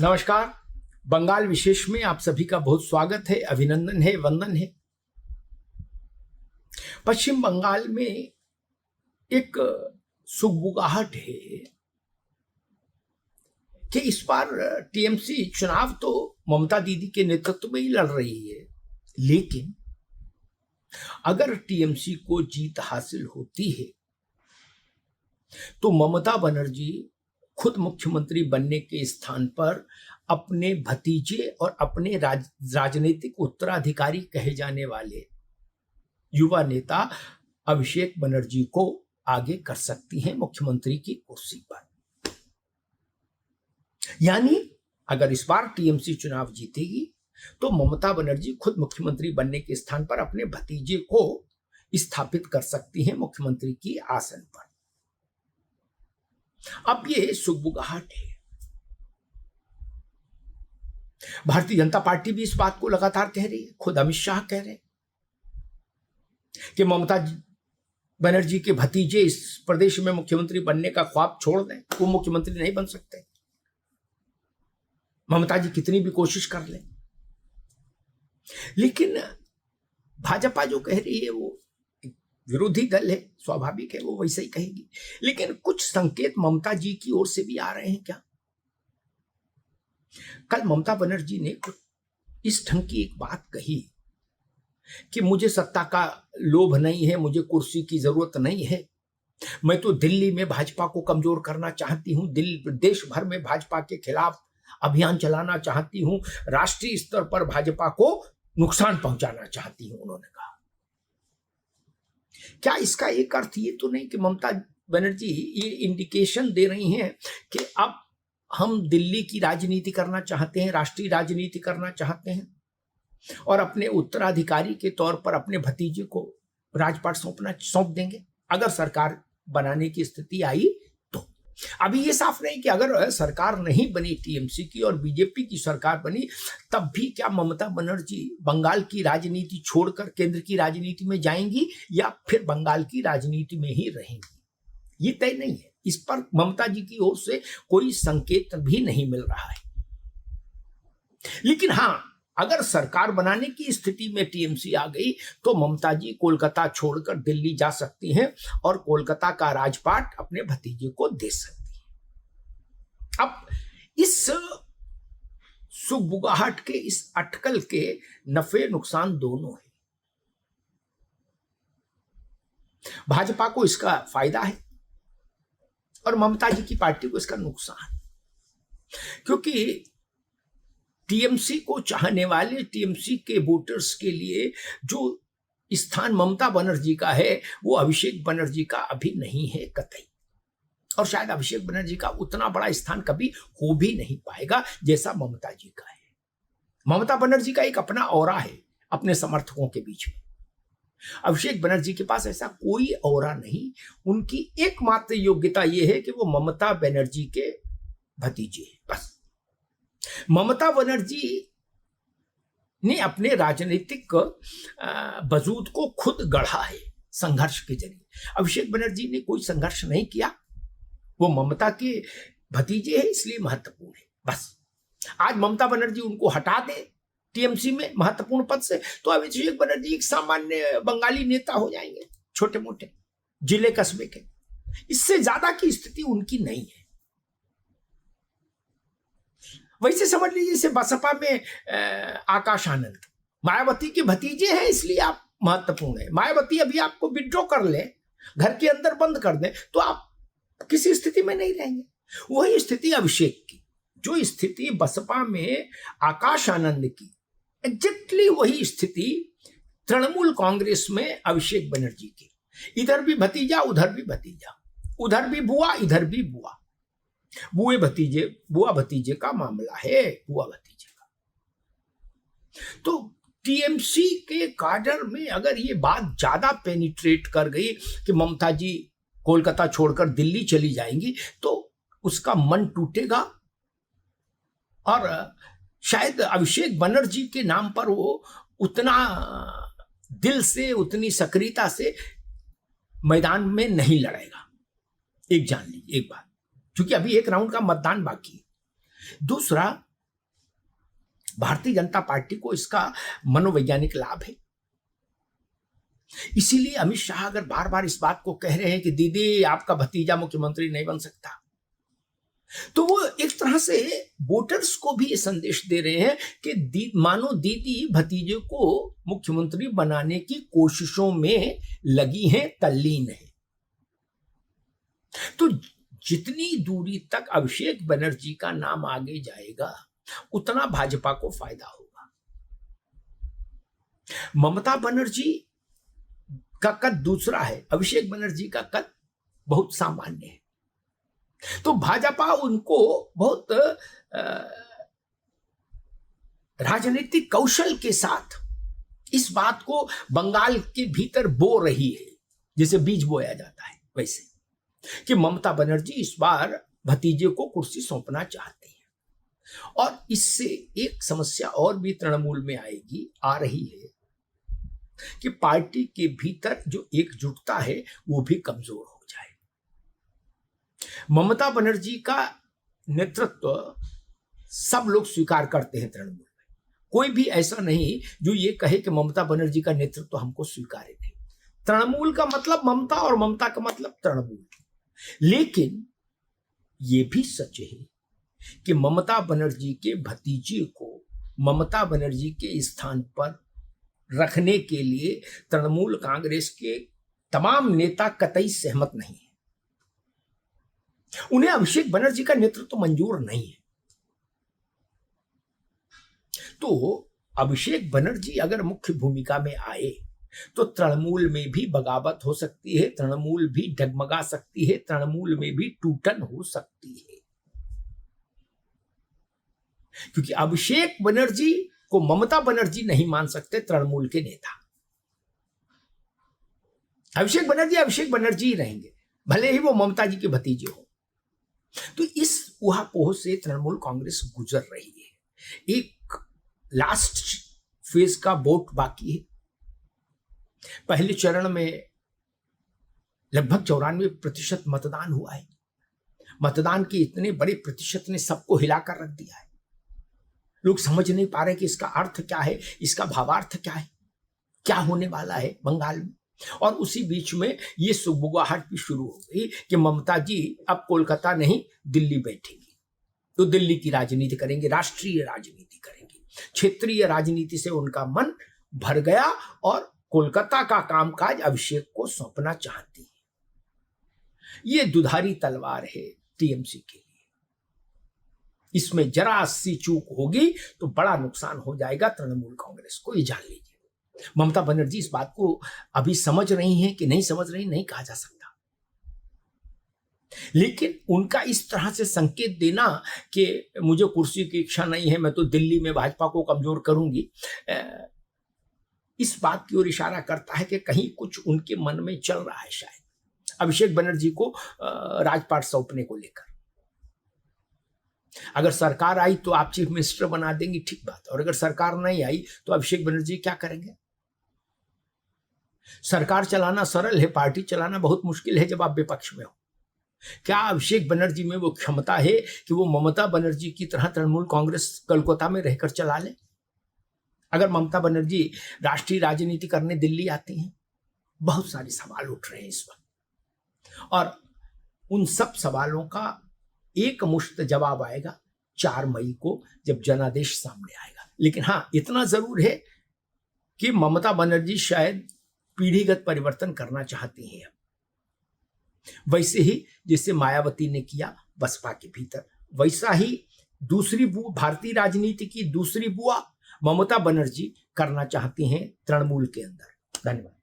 नमस्कार। बंगाल विशेष में आप सभी का बहुत स्वागत है, अभिनंदन है, वंदन है। पश्चिम बंगाल में एक सुगबुगाहट है कि इस बार टीएमसी चुनाव तो ममता दीदी के नेतृत्व में ही लड़ रही है, लेकिन अगर टीएमसी को जीत हासिल होती है तो ममता बनर्जी खुद मुख्यमंत्री बनने के स्थान पर अपने भतीजे और अपने राजनीतिक उत्तराधिकारी कहे जाने वाले युवा नेता अभिषेक बनर्जी को आगे कर सकती हैं मुख्यमंत्री की कुर्सी पर। यानी अगर इस बार टीएमसी चुनाव जीतेगी तो ममता बनर्जी खुद मुख्यमंत्री बनने के स्थान पर अपने भतीजे को स्थापित कर सकती हैं मुख्यमंत्री की आसन पर। अब ये सुगबुगाहट है। भारतीय जनता पार्टी भी इस बात को लगातार कह रही है, खुद अमित शाह कह रहे हैं कि ममता बनर्जी के भतीजे इस प्रदेश में मुख्यमंत्री बनने का ख्वाब छोड़ दें, वो मुख्यमंत्री नहीं बन सकते, ममता जी कितनी भी कोशिश कर लें। लेकिन भाजपा जो कह रही है वो विरोधी दल है, स्वाभाविक है, वो वैसे ही कहेगी। लेकिन कुछ संकेत ममता जी की ओर से भी आ रहे हैं क्या? कल ममता बनर्जी ने इस ढंग की एक बात कही कि मुझे सत्ता का लोभ नहीं है, मुझे कुर्सी की जरूरत नहीं है, मैं तो दिल्ली में भाजपा को कमजोर करना चाहती हूं, देश भर में भाजपा के खिलाफ अभियान चलाना चाहती हूं, राष्ट्रीय स्तर पर भाजपा को नुकसान पहुंचाना चाहती हूं, उन्होंने कहा। क्या इसका एक अर्थ ये तो नहीं कि ममता बनर्जी ये इंडिकेशन दे रही हैं कि अब हम दिल्ली की राजनीति करना चाहते हैं, राष्ट्रीय राजनीति करना चाहते हैं और अपने उत्तराधिकारी के तौर पर अपने भतीजे को राजपाट सौंप देंगे अगर सरकार बनाने की स्थिति आई तो? अभी ये साफ नहीं कि अगर सरकार नहीं बनी टीएमसी की और बीजेपी की सरकार बनी तब भी क्या ममता बनर्जी बंगाल की राजनीति छोड़कर केंद्र की राजनीति में जाएंगी या फिर बंगाल की राजनीति में ही रहेंगी, ये तय नहीं है। इस पर ममता जी की ओर से कोई संकेत भी नहीं मिल रहा है। लेकिन हां, अगर सरकार बनाने की स्थिति में टीएमसी आ गई तो ममता जी कोलकाता छोड़कर दिल्ली जा सकती हैं और कोलकाता का राजपाट अपने भतीजे को दे सकती हैं। अब इस सुगबुगाहट के, इस अटकल के नफे नुकसान दोनों हैं। भाजपा को इसका फायदा है और ममता जी की पार्टी को इसका नुकसान, क्योंकि टीएमसी को चाहने वाले, टीएमसी के वोटर्स के लिए जो स्थान ममता बनर्जी का है वो अभिषेक बनर्जी का अभी नहीं है कतई, और शायद अभिषेक बनर्जी का उतना बड़ा स्थान कभी हो भी नहीं पाएगा जैसा ममता जी का है। ममता बनर्जी का एक अपना ऑरा है अपने समर्थकों के बीच में, अभिषेक बनर्जी के पास ऐसा कोई ऑरा नहीं। उनकी एकमात्र योग्यता यह है कि वो ममता बनर्जी के भतीजे हैं, बस। ममता बनर्जी ने अपने राजनीतिक वजूद को खुद गढ़ा है संघर्ष के जरिए। अभिषेक बनर्जी ने कोई संघर्ष नहीं किया, वो ममता के भतीजे हैं इसलिए महत्वपूर्ण है, बस। आज ममता बनर्जी उनको हटा दे टीएमसी में महत्वपूर्ण पद से तो अभिषेक बनर्जी एक सामान्य बंगाली नेता हो जाएंगे, छोटे मोटे जिले कस्बे के। इससे ज्यादा की स्थिति उनकी नहीं है। वैसे समझ लीजिए जैसे बसपा में आकाश आनंद मायावती के भतीजे हैं इसलिए आप महत्वपूर्ण है। मायावती अभी आपको विड्रॉ कर ले, घर के अंदर बंद कर दें तो आप किसी स्थिति में नहीं रहेंगे। वही स्थिति अभिषेक की, जो स्थिति बसपा में आकाश आनंद की, एग्जैक्टली वही स्थिति तृणमूल कांग्रेस में अभिषेक बनर्जी की। इधर भी भतीजा, उधर भी भतीजा, उधर भी बुआ, इधर भी बुआ। बुआ भतीजे का मामला है, बुआ भतीजे का। तो टीएमसी के काडर में अगर ये बात ज्यादा पेनिट्रेट कर गई कि ममता जी कोलकाता छोड़कर दिल्ली चली जाएंगी तो उसका मन टूटेगा और शायद अभिषेक बनर्जी के नाम पर वो उतना दिल से, उतनी सक्रियता से मैदान में नहीं लड़ेगा। एक जान लीजिए एक बात, क्योंकि अभी एक राउंड का मतदान बाकी है। दूसरा, भारतीय जनता पार्टी को इसका मनोवैज्ञानिक लाभ है। इसीलिए अमित शाह अगर बार बार इस बात को कह रहे हैं कि दीदी आपका भतीजा मुख्यमंत्री नहीं बन सकता, तो वो एक तरह से वोटर्स को भी ये संदेश दे रहे हैं कि मानो दीदी भतीजे को मुख्यमंत्री बनाने की कोशिशों में लगी हैं, तल्लीन है। तो जितनी दूरी तक अभिषेक बनर्जी का नाम आगे जाएगा उतना भाजपा को फायदा होगा। ममता बनर्जी का कद दूसरा है, अभिषेक बनर्जी का कद बहुत सामान्य है। तो भाजपा उनको बहुत राजनीतिक कौशल के साथ इस बात को बंगाल के भीतर बो रही है, जैसे बीज बोया जाता है वैसे, कि ममता बनर्जी इस बार भतीजे को कुर्सी सौंपना चाहती है। और इससे एक समस्या और भी तृणमूल में आ रही है कि पार्टी के भीतर जो एकजुटता है वो भी कमजोर हो जाए। ममता बनर्जी का नेतृत्व सब लोग स्वीकार करते हैं तृणमूल में, कोई भी ऐसा नहीं जो ये कहे कि ममता बनर्जी का नेतृत्व हमको स्वीकार्य नहीं। तृणमूल का मतलब ममता और ममता का मतलब तृणमूल। लेकिन ये भी सच है कि ममता बनर्जी के भतीजे को ममता बनर्जी के स्थान पर रखने के लिए तृणमूल कांग्रेस के तमाम नेता कतई सहमत नहीं है। उन्हें अभिषेक बनर्जी का नेतृत्व मंजूर नहीं है। तो अभिषेक बनर्जी अगर मुख्य भूमिका में आए तो तृणमूल में भी बगावत हो सकती है, तृणमूल भी डगमगा सकती है, तृणमूल में भी टूटन हो सकती है। क्योंकि अभिषेक बनर्जी को ममता बनर्जी नहीं मान सकते तृणमूल के नेता। अभिषेक बनर्जी ही रहेंगे, भले ही वो ममता जी के भतीजे हो। तो इस ऊहापोह से तृणमूल कांग्रेस गुजर रही है। एक लास्ट फेज का वोट बाकी है। पहले चरण में लगभग 94% मतदान हुआ है। मतदान के इतने बड़े प्रतिशत ने सबको हिलाकर रख दिया है। लोग समझ नहीं पा रहे कि इसका अर्थ क्या है, इसका भावार्थ क्या है, क्या होने वाला है बंगाल में। और उसी बीच में ये सुगबुगाहट भी शुरू हो गई कि ममता जी अब कोलकाता नहीं दिल्ली बैठेंगी, तो दिल्ली की राजनीति करेंगे, राष्ट्रीय राजनीति करेंगी। क्षेत्रीय राजनीति से उनका मन भर गया और कोलकाता का कामकाज अभिषेक को सौंपना चाहती है। ये दुधारी तलवार है टीएमसी के लिए। इसमें जरा सी चूक होगी तो बड़ा नुकसान हो जाएगा तृणमूल कांग्रेस को, ये जान लीजिए। ममता बनर्जी इस बात को अभी समझ रही हैं कि नहीं समझ रही, नहीं कहा जा सकता। लेकिन उनका इस तरह से संकेत देना कि मुझे कुर्सी की इच्छा नहीं है, मैं तो दिल्ली में भाजपा को कमजोर करूंगी, इस बात की ओर इशारा करता है कि कहीं कुछ उनके मन में चल रहा है शायद अभिषेक बनर्जी को राजपाट सौंपने को लेकर। अगर सरकार आई तो आप चीफ मिनिस्टर बना देंगी, ठीक बात। और अगर सरकार नहीं आई तो अभिषेक बनर्जी क्या करेंगे? सरकार चलाना सरल है, पार्टी चलाना बहुत मुश्किल है जब आप विपक्ष में हो। क्या अभिषेक बनर्जी में वो क्षमता है कि वो ममता बनर्जी की तरह तृणमूल कांग्रेस कोलकाता में रहकर चला ले? अगर ममता बनर्जी राष्ट्रीय राजनीति करने दिल्ली आती हैं, बहुत सारे सवाल उठ रहे हैं इस वक्त। और उन सब सवालों का एक मुश्त जवाब आएगा 4 मई को जब जनादेश सामने आएगा। लेकिन हाँ, इतना जरूर है कि ममता बनर्जी शायद पीढ़ीगत परिवर्तन करना चाहती हैं। वैसे ही जैसे मायावती ने किया बसपा के भीतर, वैसा ही दूसरी बुआ, भारतीय राजनीति की दूसरी बुआ ममता बनर्जी करना चाहती हैं तृणमूल के अंदर। धन्यवाद।